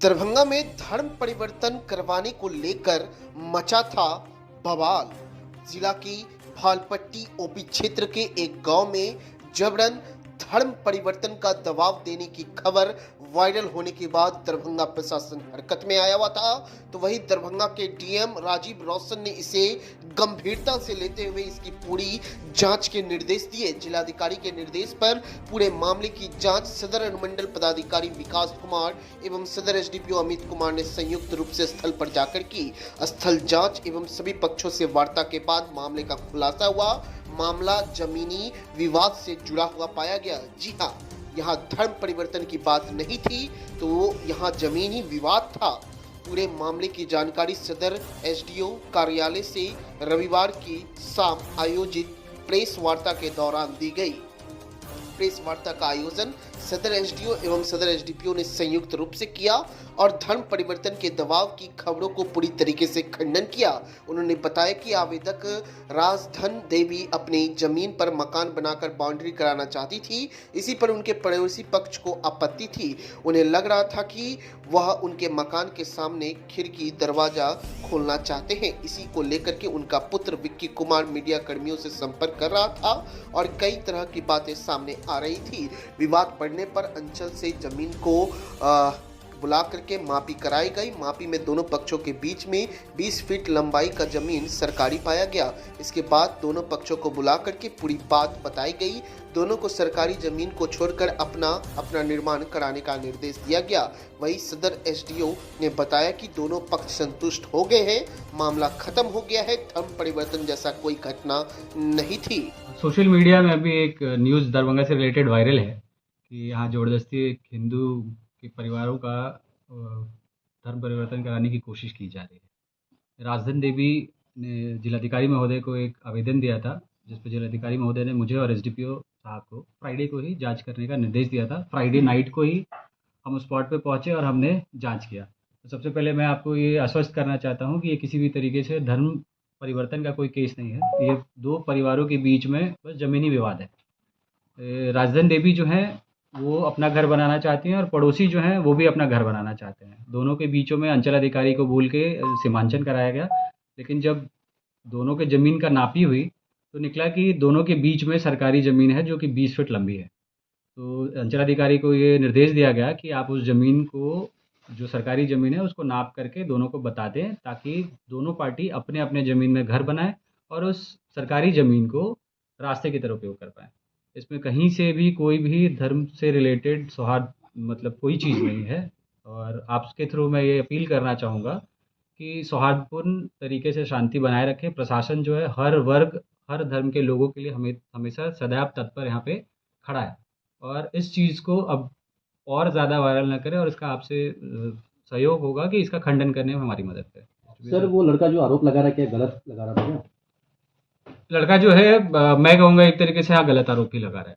दरभंगा में धर्म परिवर्तन करवाने को लेकर मचा था बवाल। जिला की भालपट्टी ओपी क्षेत्र के एक गांव में जबरन धर्म परिवर्तन का दबाव देने की खबर वायरल होने के बाद दरभंगा प्रशासन हरकत में आया हुआ था। तो वहीं दरभंगा के डीएम राजीव रोशन ने इसे गंभीरता से लेते हुए इसकी पूरी जांच के निर्देश दिए। जिलाधिकारी के निर्देश पर पूरे मामले की जांच सदर अनुमंडल पदाधिकारी विकास कुमार एवं सदर एसडीपीओ अमित कुमार ने संयुक्त रूप से स्थल पर जाकर की। स्थल जांच एवं सभी पक्षों से वार्ता के बाद मामले का खुलासा हुआ। मामला जमीनी विवाद से जुड़ा हुआ पाया गया। जी हाँ, यहाँ धर्म परिवर्तन की बात नहीं थी, तो यहाँ जमीनी विवाद था। पूरे मामले की जानकारी सदर एसडीओ कार्यालय से रविवार की शाम आयोजित प्रेस वार्ता के दौरान दी गई। प्रेस वार्ता का आयोजन सदर एसडीओ एवं सदर एसडीपीओ ने संयुक्त रूप से किया और धर्म परिवर्तन के दबाव की खबरों को पूरी तरीके से खंडन किया। उन्होंने बताया कि आवेदक राजधन देवी अपनी जमीन पर मकान बनाकर बाउंड्री कराना चाहती थी। इसी पर उनके पड़ोसी पक्ष को आपत्ति थी। उन्हें लग रहा था कि वह उनके मकान के सामने खिड़की दरवाजा खोलना चाहते हैं। इसी को लेकर के उनका पुत्र विक्की कुमार मीडिया कर्मियों से संपर्क कर रहा था और कई तरह की बातें सामने आ रही थी। विवाद बढ़ने पर अंचल से जमीन को बुला करके मापी कराई गई। मापी में दोनों पक्षों के बीच में 20 फीट लंबाई का जमीन सरकारी पाया गया। इसके बाद दोनों पक्षों को बुला करके पूरी बात बताई गई। दोनों को सरकारी जमीन को छोड़कर अपना निर्माण कराने का निर्देश दिया गया। वहीं सदर एसडीओ ने बताया कि दोनों पक्ष संतुष्ट हो गए हैं, मामला खत्म हो गया है, धर्म परिवर्तन जैसा कोई घटना नहीं थी। सोशल मीडिया में अभी एक न्यूज़ दरभंगा से रिलेटेड वायरल है कि यहाँ ज़बरदस्ती एक हिंदू के परिवारों का धर्म परिवर्तन कराने की कोशिश की जा रही है। राजधन देवी ने जिलाधिकारी महोदय को एक आवेदन दिया था, जिस पर जिलाधिकारी महोदय ने मुझे और एसडीपीओ साहब को फ्राइडे को ही जांच करने का निर्देश दिया था। फ्राइडे नाइट को ही हम उस स्पॉट पे पहुंचे और हमने जांच किया। तो सबसे पहले मैं आपको ये आश्वस्त करना चाहता हूँ कि ये किसी भी तरीके से धर्म परिवर्तन का कोई केस नहीं है। ये दो परिवारों के बीच में बस ज़मीनी विवाद है। राजधन देवी जो हैं वो अपना घर बनाना चाहती हैं और पड़ोसी जो हैं वो भी अपना घर बनाना चाहते हैं। दोनों के बीचों में अंचल अधिकारी को बोल के सीमांकन कराया गया, लेकिन जब दोनों के ज़मीन का नापी हुई तो निकला कि दोनों के बीच में सरकारी ज़मीन है जो कि 20 फीट लंबी है। तो अंचल अधिकारी को ये निर्देश दिया गया कि आप उस ज़मीन को, जो सरकारी ज़मीन है, उसको नाप करके दोनों को बता दें, ताकि दोनों पार्टी अपने अपने ज़मीन में घर बनाएं और उस सरकारी ज़मीन को रास्ते की तरह उपयोग कर पाएँ। इसमें कहीं से भी कोई भी धर्म से रिलेटेड सौहार्द मतलब कोई चीज़ नहीं है। और आपके थ्रू मैं ये अपील करना चाहूँगा कि सौहार्दपूर्ण तरीके से शांति बनाए रखें। प्रशासन जो है हर वर्ग, हर धर्म के लोगों के लिए हमेशा सदैव तत्पर यहाँ पे खड़ा है और इस चीज़ को अब और ज़्यादा वायरल ना करें और इसका आपसे सहयोग होगा कि इसका खंडन करने में हमारी मदद करें। सर, वो लड़का जो आरोप लगा रहा है, क्या गलत लगा रहा था क्या? लड़का जो है मैं कहूँगा एक तरीके से हाँ गलत आरोप ही लगा रहा है।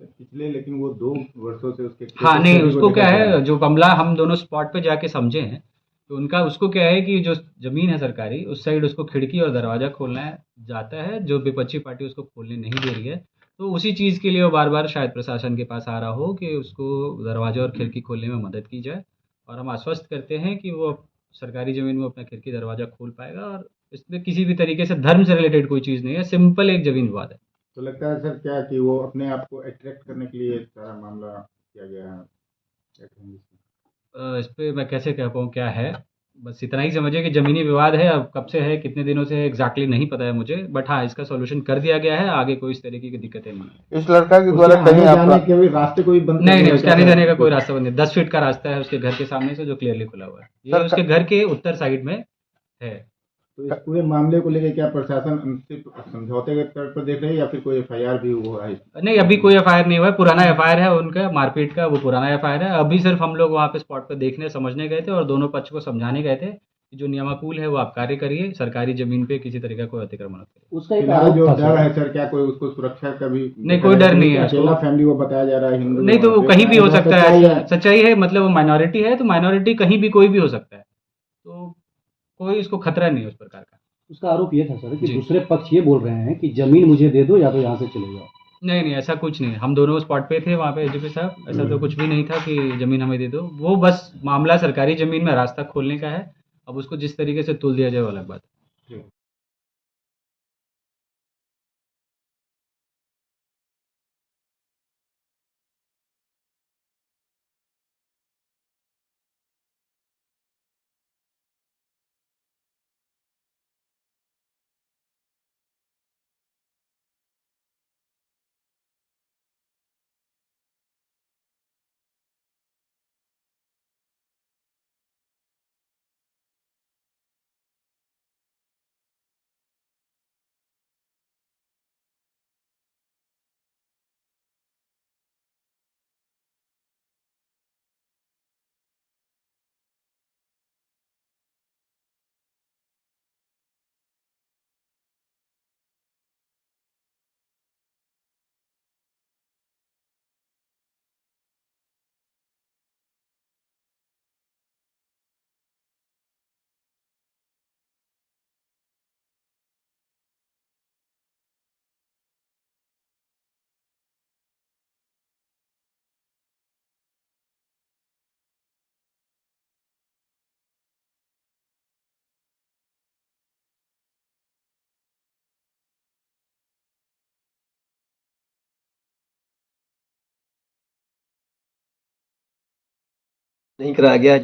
पिछले लेकिन वो 2 वर्षों से उसके हाँ नहीं, उसको क्या है, जो मामला हम दोनों स्पॉट पे जाके समझे हैं, तो उनका उसको क्या है कि जो ज़मीन है सरकारी, उस साइड उसको खिड़की और दरवाज़ा खोलना है जाता है, जो विपक्षी पार्टी उसको खोलने नहीं दे रही है। तो उसी चीज़ के लिए वो बार बार शायद प्रशासन के पास आ रहा हो कि उसको दरवाज़ा और खिड़की खोलने में मदद की जाए। और हम आश्वस्त करते हैं कि वो सरकारी ज़मीन में अपना खिड़की दरवाज़ा खोल पाएगा और इसमें किसी भी तरीके से धर्म से रिलेटेड कोई चीज़ नहीं है, सिंपल एक ज़मीन विवाद है। तो लगता है सर क्या कि वो अपने आप को अट्रैक्ट करने के लिए सारा मामला किया गया है? क्या कहेंगे इसमें? इस पे मैं कैसे कह पाऊँ क्या है, बस इतना ही समझिए कि ज़मीनी विवाद है। अब कब से है, कितने दिनों से है, एग्जैक्टली नहीं पता है मुझे, बट हाँ इसका सॉल्यूशन कर दिया गया है। आगे कोई इस तरीके की दिक्कतें नहीं है। इस लड़का के द्वारा कहीं जाने के भी रास्ते कोई बंद नहीं, उसके आने जाने का कोई रास्ता बंद नहीं। 10 फीट का रास्ता है उसके घर के सामने से, जो क्लियरली खुला हुआ है। ये उसके घर के उत्तर साइड में है। तो इस पूरे मामले को लेकर क्या प्रशासन सिर्फ समझौते के तौर पर देख रहे हैं या फिर कोई एफआईआर भी हुआ है? नहीं, अभी कोई एफआईआर नहीं हुआ है। पुराना एफआईआर है उनका मारपीट का, वो पुराना एफआईआर है। अभी सिर्फ हम लोग वहाँ पे स्पॉट पे देखने समझने गए थे और दोनों पक्ष को समझाने गए थे कि जो नियमानुकूल है वो आप कार्य करिए, सरकारी जमीन पे किसी तरह का कोई अतिक्रमण मत करिए। उसका एक फिलहाल जो आरोप था डर सर। है सर, क्या कोई उसको सुरक्षा का भी? नहीं, कोई डर नहीं है। अकेला फैमिली वो बताया जा रहा है, हिंदू नहीं तो कहीं भी हो सकता है, सच्चाई है, मतलब वो माइनॉरिटी है तो माइनॉरिटी कहीं भी कोई भी हो सकता है, तो कोई इसको खतरा नहीं है उस प्रकार का। उसका आरोप ये था सर कि जी। दूसरे पक्ष ये बोल रहे हैं कि जमीन मुझे दे दो या तो यहाँ से चले जाओ। नहीं नहीं, ऐसा कुछ नहीं, हम दोनों स्पॉट पे थे वहाँ पे एसडीपी साहब, ऐसा तो कुछ भी नहीं था कि ज़मीन हमें दे दो। वो बस मामला सरकारी ज़मीन में रास्ता खोलने का है। अब उसको जिस तरीके से तुल दिया जाए वो अलग बात है। नहीं कराया गया।